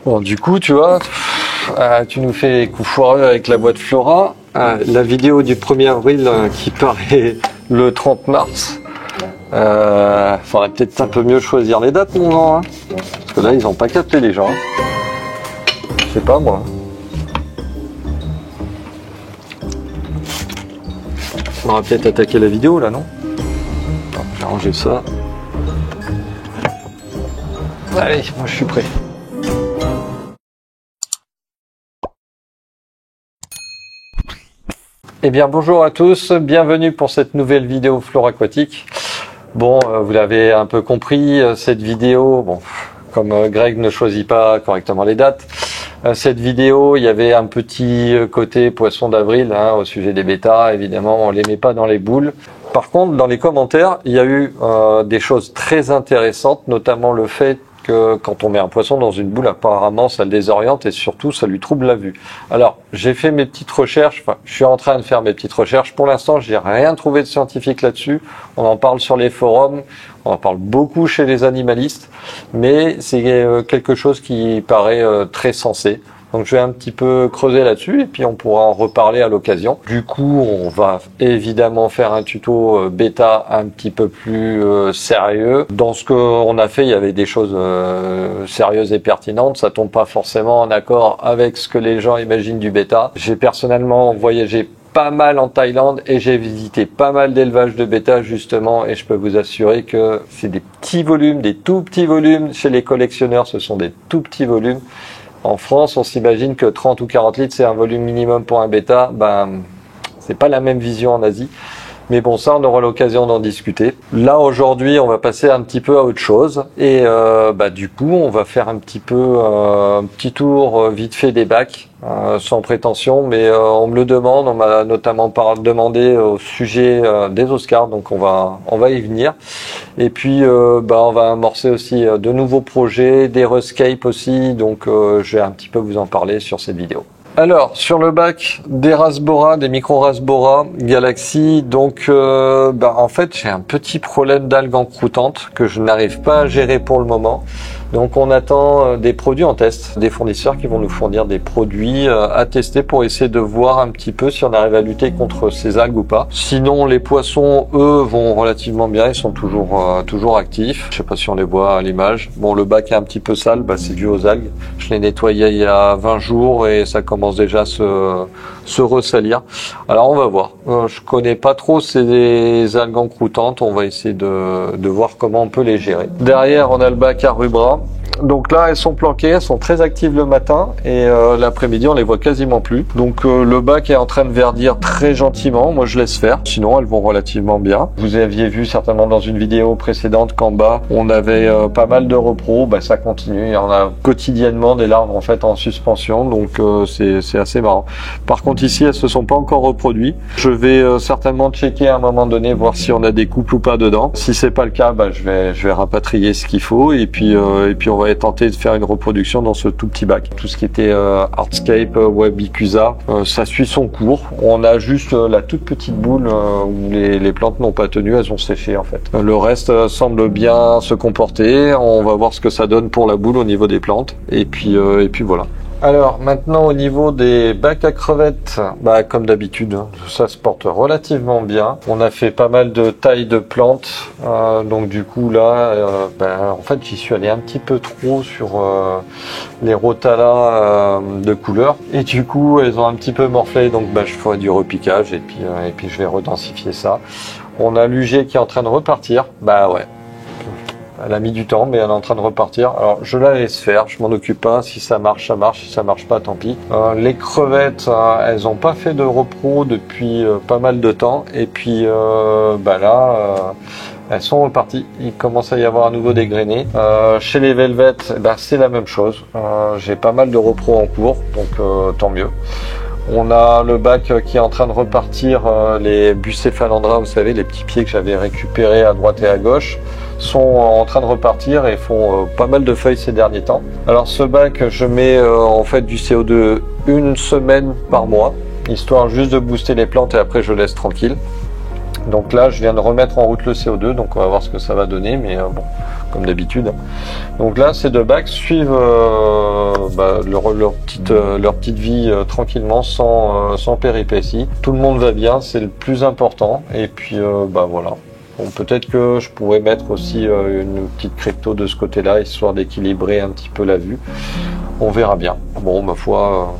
Bon, du coup, tu vois, tu nous fais les coups foireux avec la boîte Flora. La vidéo du 1er avril qui paraît le 30 mars. Faudrait peut-être un peu mieux choisir les dates, mon grand. Hein, parce que là, ils ont pas capté les gens. Je sais pas, moi. On aurait peut-être attaqué la vidéo, là, non? J'ai rangé ça. Allez, moi, je suis prêt. Eh bien bonjour à tous, bienvenue pour cette nouvelle vidéo Flore Aquatique. Bon, vous l'avez un peu compris, cette vidéo, bon, comme Greg ne choisit pas correctement les dates, cette vidéo, il y avait un petit côté poisson d'avril hein, au sujet des bêtas, évidemment on les met pas dans les boules. Par contre, dans les commentaires, il y a eu des choses très intéressantes, notamment le fait que quand on met un poisson dans une boule, apparemment ça le désoriente et surtout ça lui trouble la vue. Alors j'ai fait mes petites recherches, enfin je suis en train de faire mes petites recherches. Pour l'instant j'ai rien trouvé de scientifique là-dessus. On en parle sur les forums, on en parle beaucoup chez les animalistes, mais c'est quelque chose qui paraît très sensé. Donc je vais un petit peu creuser là-dessus et puis on pourra en reparler à l'occasion. Du coup, on va évidemment faire un tuto bêta un petit peu plus sérieux. Dans ce qu'on a fait, il y avait des choses sérieuses et pertinentes. Ça tombe pas forcément en accord avec ce que les gens imaginent du bêta. J'ai personnellement voyagé pas mal en Thaïlande et j'ai visité pas mal d'élevages de bêta justement et je peux vous assurer que c'est des petits volumes, des tout petits volumes. Chez les collectionneurs, ce sont des tout petits volumes. En France, on s'imagine que 30 ou 40 litres, c'est un volume minimum pour un bêta. Ben, c'est pas la même vision en Asie. Mais bon, ça, on aura l'occasion d'en discuter. Là, aujourd'hui, on va passer un petit peu à autre chose. Et du coup, on va faire un petit peu un petit tour vite fait des bacs, sans prétention. Mais on me le demande. On m'a notamment demandé au sujet des Oscars. Donc, on va y venir. Et puis, on va amorcer aussi de nouveaux projets, des Ruscape aussi. Donc, je vais un petit peu vous en parler sur cette vidéo. Alors, sur le bac des Rasbora, des micro-Rasbora Galaxy, donc en fait j'ai un petit problème d'algues encroutantes que je n'arrive pas à gérer pour le moment. Donc on attend des produits en test, des fournisseurs qui vont nous fournir des produits à tester pour essayer de voir un petit peu si on arrive à lutter contre ces algues ou pas. Sinon les poissons, eux, vont relativement bien, ils sont toujours actifs. Je sais pas si on les voit à l'image. Bon, le bac est un petit peu sale, c'est dû aux algues. Je l'ai nettoyé il y a 20 jours et ça commence déjà à se ressalir. Alors on va voir. Je connais pas trop ces algues encroutantes, on va essayer de voir comment on peut les gérer. Derrière on a le bac à rubra. Donc là elles sont planquées, elles sont très actives le matin et l'après-midi on les voit quasiment plus. Donc le bac est en train de verdir très gentiment, moi je laisse faire, sinon elles vont relativement bien. Vous aviez vu certainement dans une vidéo précédente qu'en bas on avait pas mal de repros, ça continue, il y en a quotidiennement des larves en fait en suspension, donc c'est assez marrant. Par contre ici elles se sont pas encore reproduites. Je vais certainement checker à un moment donné, voir si on a des couples ou pas dedans. Si c'est pas le cas, je vais rapatrier ce qu'il faut et puis on va tenter de faire une reproduction dans ce tout petit bac. Tout ce qui était Hardscape, Wabicusa, ça suit son cours. On a juste la toute petite boule où les plantes n'ont pas tenu, elles ont séché en fait. Le reste semble bien se comporter. On va voir ce que ça donne pour la boule au niveau des plantes. Et puis voilà. Alors maintenant au niveau des bacs à crevettes, comme d'habitude, ça se porte relativement bien. On a fait pas mal de tailles de plantes, donc du coup là, en fait j'y suis allé un petit peu trop sur les Rotala de couleur et du coup elles ont un petit peu morflé, donc je ferai du repiquage et puis je vais redensifier ça. On a l'UG qui est en train de repartir, ouais. Elle a mis du temps, mais elle est en train de repartir. Alors, je la laisse faire, je m'en occupe pas. Si ça marche, ça marche. Si ça marche pas, tant pis. Les crevettes, elles ont pas fait de repro depuis pas mal de temps. Et puis, là, elles sont reparties. Il commence à y avoir à nouveau des grainés. Chez les Velvet, c'est la même chose. J'ai pas mal de repro en cours, donc tant mieux. On a le bac qui est en train de repartir, les Bucephalandra, vous savez, les petits pieds que j'avais récupérés à droite et à gauche, sont en train de repartir et font pas mal de feuilles ces derniers temps. Alors ce bac, je mets en fait du CO2 une semaine par mois, histoire juste de booster les plantes et après je laisse tranquille. Donc là, je viens de remettre en route le CO2, donc on va voir ce que ça va donner, mais comme d'habitude. Donc là, ces deux bacs suivent leur petite vie tranquillement, sans péripéties. Tout le monde va bien, c'est le plus important. Et puis voilà. Bon, peut-être que je pourrais mettre aussi une petite crypto de ce côté-là, histoire d'équilibrer un petit peu la vue. On verra bien. Bon, ma foi,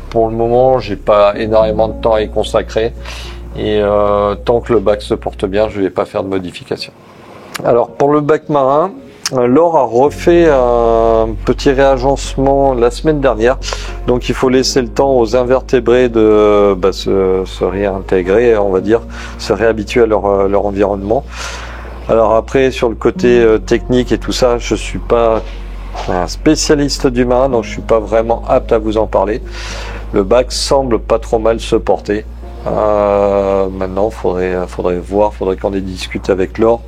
pour le moment, j'ai pas énormément de temps à y consacrer. Et tant que le bac se porte bien, je vais pas faire de modifications. Alors pour le bac marin, Laure a refait un petit réagencement la semaine dernière, donc il faut laisser le temps aux invertébrés de se réintégrer, on va dire, se réhabituer à leur environnement. Alors après, sur le côté technique et tout ça, je suis pas un spécialiste du marin, donc je suis pas vraiment apte à vous en parler. Le bac semble pas trop mal se porter. Maintenant, faudrait voir, faudrait qu'on en discute avec Laure.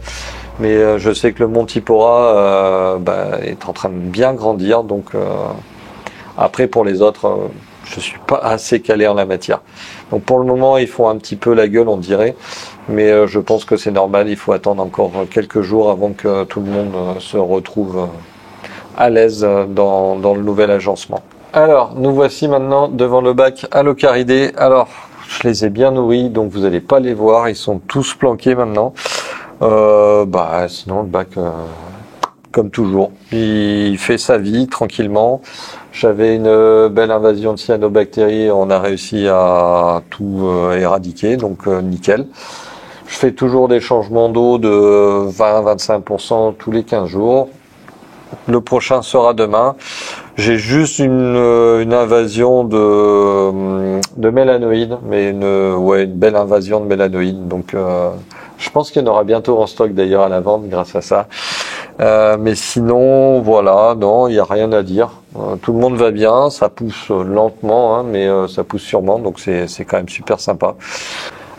Mais je sais que le Mont Tipora est en train de bien grandir, donc après pour les autres, je suis pas assez calé en la matière. Donc pour le moment, ils font un petit peu la gueule, on dirait, mais je pense que c'est normal. Il faut attendre encore quelques jours avant que tout le monde se retrouve à l'aise dans le nouvel agencement. Alors, nous voici maintenant devant le bac à l'Ocaridé. Alors, je les ai bien nourris, donc vous n'allez pas les voir, ils sont tous planqués maintenant. Sinon le bac, comme toujours, il fait sa vie tranquillement. J'avais une belle invasion de cyanobactéries, on a réussi à tout éradiquer, donc nickel. Je fais toujours des changements d'eau de 20-25% tous les 15 jours. Le prochain sera demain. J'ai juste une invasion de mélanoïdes, mais une belle invasion de mélanoïdes. Donc je pense qu'il y en aura bientôt en stock d'ailleurs à la vente grâce à ça. Mais sinon, voilà, non, il n'y a rien à dire. Tout le monde va bien, ça pousse lentement, mais ça pousse sûrement, donc c'est quand même super sympa.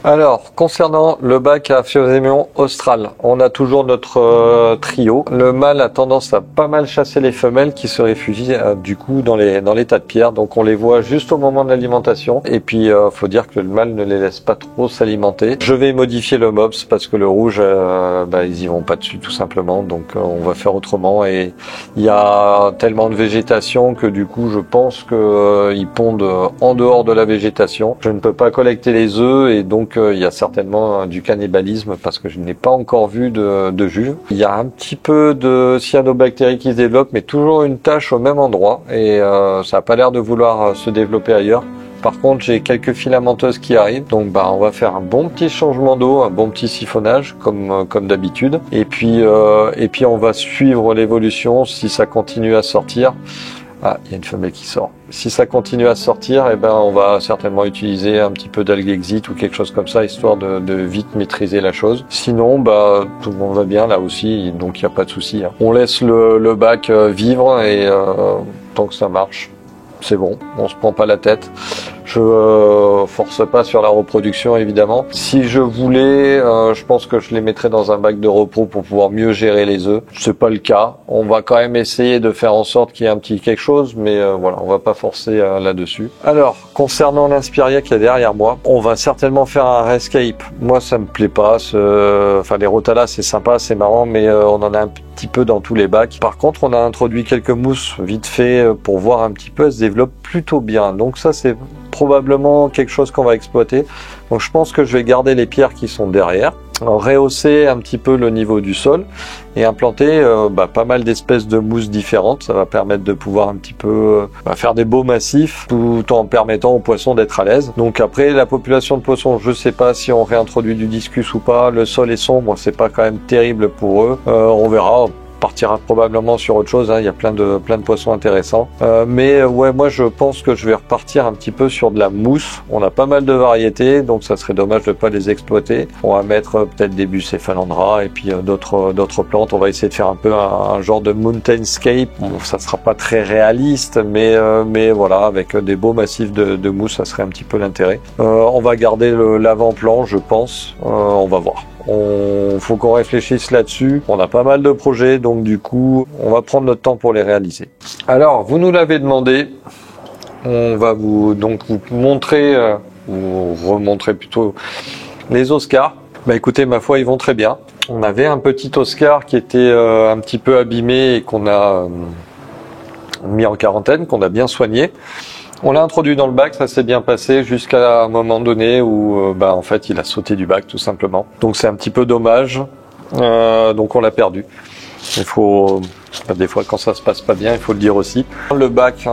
Alors, concernant le bac à Phyosemion austral, on a toujours notre trio. Le mâle a tendance à pas mal chasser les femelles qui se réfugient du coup dans les tas de pierres. Donc on les voit juste au moment de l'alimentation. Et puis faut dire que le mâle ne les laisse pas trop s'alimenter. Je vais modifier le MOPS parce que le rouge, ils y vont pas dessus tout simplement. Donc on va faire autrement. Et il y a tellement de végétation que du coup je pense que ils pondent en dehors de la végétation. Je ne peux pas collecter les œufs et donc il y a certainement du cannibalisme parce que je n'ai pas encore vu de juve. Il y a un petit peu de cyanobactéries qui se développent, mais toujours une tache au même endroit et ça n'a pas l'air de vouloir se développer ailleurs. Par contre, j'ai quelques filamenteuses qui arrivent, donc on va faire un bon petit changement d'eau, un bon petit siphonnage comme d'habitude. Et puis on va suivre l'évolution si ça continue à sortir. Ah, il y a une femelle qui sort. Si ça continue à sortir, on va certainement utiliser un petit peu d'algexite ou quelque chose comme ça, histoire de vite maîtriser la chose. Sinon, tout le monde va bien là aussi, donc il n'y a pas de souci. On laisse le bac vivre et tant que ça marche, c'est bon, on se prend pas la tête. Je force pas sur la reproduction évidemment. Si je voulais, je pense que je les mettrais dans un bac de repos pour pouvoir mieux gérer les œufs. C'est pas le cas. On va quand même essayer de faire en sorte qu'il y ait un petit quelque chose, mais voilà, on va pas forcer là-dessus. Alors, concernant l'Inspiria qui est derrière moi, on va certainement faire un rescape. Moi, ça me plaît pas. Les rotalas, c'est sympa, c'est marrant, mais on en a un petit peu dans tous les bacs. Par contre, on a introduit quelques mousses vite fait pour voir un petit peu, elles se développent plutôt bien. Donc ça, c'est probablement quelque chose qu'on va exploiter. Donc je pense que je vais garder les pierres qui sont derrière, rehausser un petit peu le niveau du sol et implanter pas mal d'espèces de mousses différentes. Ça va permettre de pouvoir un petit peu faire des beaux massifs tout en permettant aux poissons d'être à l'aise. Donc après, la population de poissons, je sais pas si on réintroduit du discus ou pas. Le sol est sombre, c'est pas quand même terrible pour eux. On verra. Partira probablement sur autre chose, il y a plein de poissons intéressants. Mais moi je pense que je vais repartir un petit peu sur de la mousse. On a pas mal de variétés, donc ça serait dommage de pas les exploiter. On va mettre peut-être des Bucephalandra et puis d'autres plantes. On va essayer de faire un peu un genre de mountainscape. Bon, ça sera pas très réaliste, mais voilà, avec des beaux massifs de mousse, ça serait un petit peu l'intérêt. On va garder l'avant-plan, je pense. On va voir. Faut qu'on réfléchisse là-dessus. On a pas mal de projets, donc du coup, on va prendre notre temps pour les réaliser. Alors, vous nous l'avez demandé. On va vous montrer, ou remontrer plutôt, les Oscars. Écoutez, ma foi, ils vont très bien. On avait un petit Oscar qui était un petit peu abîmé et qu'on a mis en quarantaine, qu'on a bien soigné. On l'a introduit dans le bac, ça s'est bien passé jusqu'à un moment donné où en fait il a sauté du bac tout simplement. Donc c'est un petit peu dommage, donc on l'a perdu. Il faut, des fois quand ça se passe pas bien, il faut le dire aussi. Le bac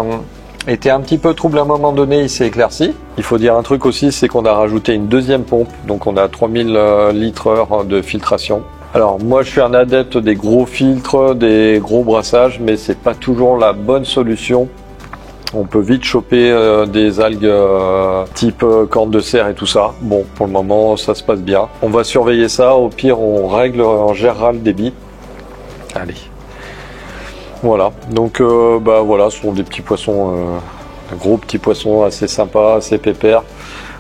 était un petit peu trouble à un moment donné, il s'est éclairci. Il faut dire un truc aussi, c'est qu'on a rajouté une deuxième pompe, donc on a 3000 litres de filtration. Alors moi je suis un adepte des gros filtres, des gros brassages, mais c'est pas toujours la bonne solution. On peut vite choper des algues type corne de cerf et tout ça. Bon, pour le moment, ça se passe bien. On va surveiller ça. Au pire, on règle en général le débit. Allez. Voilà. Donc, voilà, ce sont des petits poissons, de gros petits poissons assez sympas, assez pépères.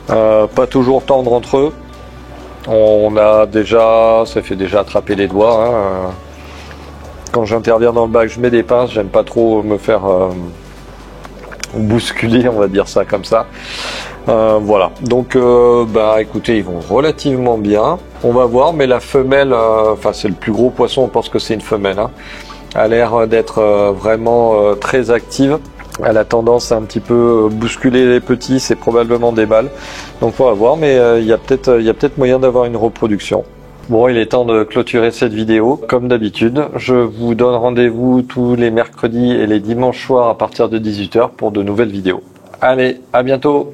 Pas toujours tendres entre eux. Ça fait déjà attraper les doigts. Hein. Quand j'interviens dans le bac, je mets des pinces. J'aime pas trop me faire bousculer, on va dire ça comme ça. Voilà, donc écoutez, ils vont relativement bien. On va voir, mais la femelle, c'est le plus gros poisson, on pense que c'est une femelle, hein, a l'air d'être vraiment très active. Elle a tendance à un petit peu bousculer les petits, c'est probablement des mâles. Donc on va voir, mais il y a peut-être moyen d'avoir une reproduction. Bon, il est temps de clôturer cette vidéo. Comme d'habitude, je vous donne rendez-vous tous les mercredis et les dimanches soirs à partir de 18 h pour de nouvelles vidéos. Allez, à bientôt!